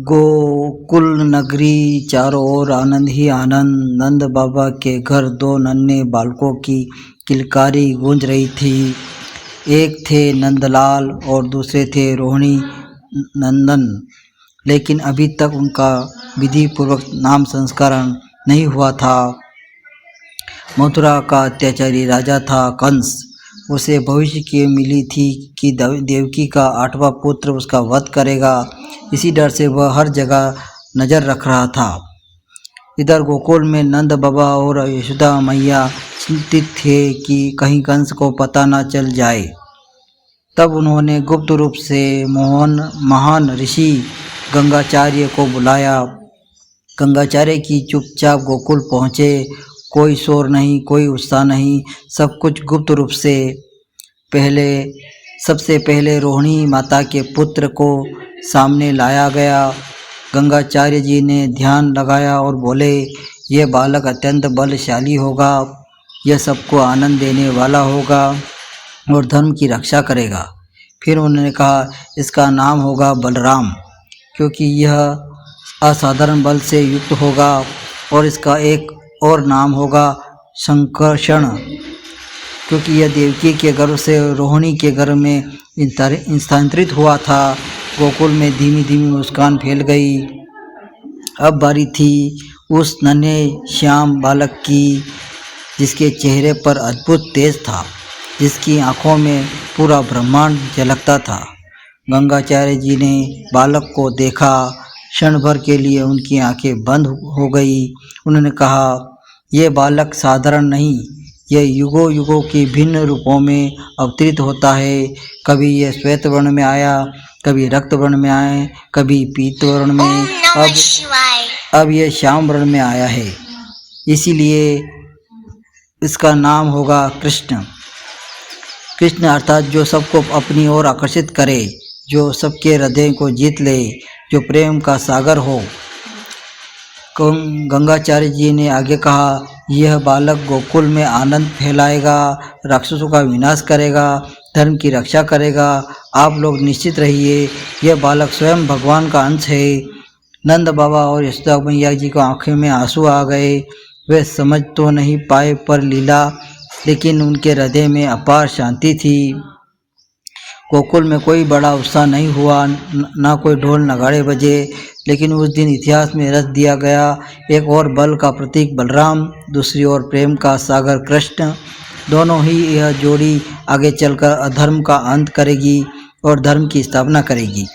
गोकुल नगरी चारों ओर आनंद ही आनंद। नंद बाबा के घर दो नन्हे बालकों की किलकारी गूंज रही थी। एक थे नंदलाल और दूसरे थे रोहिणी नंदन, लेकिन अभी तक उनका विधि पूर्वक नाम संस्करण नहीं हुआ था। मथुरा का अत्याचारी राजा था कंस। उसे भविष्य की मिली थी कि देवकी का 8वां पुत्र उसका वध करेगा। इसी डर से वह हर जगह नज़र रख रहा था। इधर गोकुल में नंद बाबा और यशोदा मैया चिंतित थे कि कहीं कंस को पता न चल जाए। तब उन्होंने गुप्त रूप से महान ऋषि गंगाचार्य को बुलाया। गंगाचार्य की चुपचाप गोकुल पहुँचे। कोई शोर नहीं, कोई उत्साह नहीं, सब कुछ गुप्त रूप से। सबसे पहले रोहिणी माता के पुत्र को सामने लाया गया। गंगाचार्य जी ने ध्यान लगाया और बोले, यह बालक अत्यंत बलशाली होगा, यह सबको आनंद देने वाला होगा और धर्म की रक्षा करेगा। फिर उन्होंने कहा, इसका नाम होगा बलराम, क्योंकि यह असाधारण बल से युक्त होगा, और इसका एक और नाम होगा संकर्षण, क्योंकि यह देवकी के गर्भ से रोहिणी के गर्भ में स्थानांतरित हुआ था। गोकुल में धीमी धीमी मुस्कान फैल गई। अब बारी थी उस नन्हे श्याम बालक की, जिसके चेहरे पर अद्भुत तेज था, जिसकी आंखों में पूरा ब्रह्मांड झलकता था। गंगाचार्य जी ने बालक को देखा। क्षण भर के लिए उनकी आंखें बंद हो गई। उन्होंने कहा, यह बालक साधारण नहीं, यह युगों युगों के भिन्न रूपों में अवतरित होता है। कभी यह श्वेत वर्ण में आया, कभी रक्त वर्ण में आया, कभी पीत वर्ण में, अब यह श्याम वर्ण में आया है। इसीलिए इसका नाम होगा कृष्ण। कृष्ण अर्थात जो सबको अपनी ओर आकर्षित करे, जो सबके हृदय को जीत ले, जो प्रेम का सागर हो। गंगाचार्य जी ने आगे कहा, यह बालक गोकुल में आनंद फैलाएगा, राक्षसों का विनाश करेगा, धर्म की रक्षा करेगा। आप लोग निश्चित रहिए, यह बालक स्वयं भगवान का अंश है। नंद बाबा और यशोदा मैया जी को आंखों में आंसू आ गए। वे समझ तो नहीं पाए पर लीला, लेकिन उनके हृदय में अपार शांति थी। गोकुल में कोई बड़ा उत्साह नहीं हुआ, ना कोई ढोल नगाड़े बजे, लेकिन उस दिन इतिहास में रच दिया गया। एक और बल का प्रतीक बलराम, दूसरी ओर प्रेम का सागर कृष्ण। दोनों ही यह जोड़ी आगे चलकर अधर्म का अंत करेगी और धर्म की स्थापना करेगी।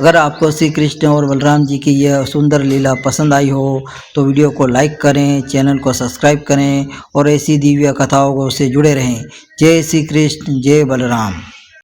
अगर आपको श्री कृष्ण और बलराम जी की यह सुंदर लीला पसंद आई हो तो वीडियो को लाइक करें, चैनल को सब्सक्राइब करें और ऐसी दिव्य कथाओं से जुड़े रहें। जय श्री कृष्ण, जय बलराम।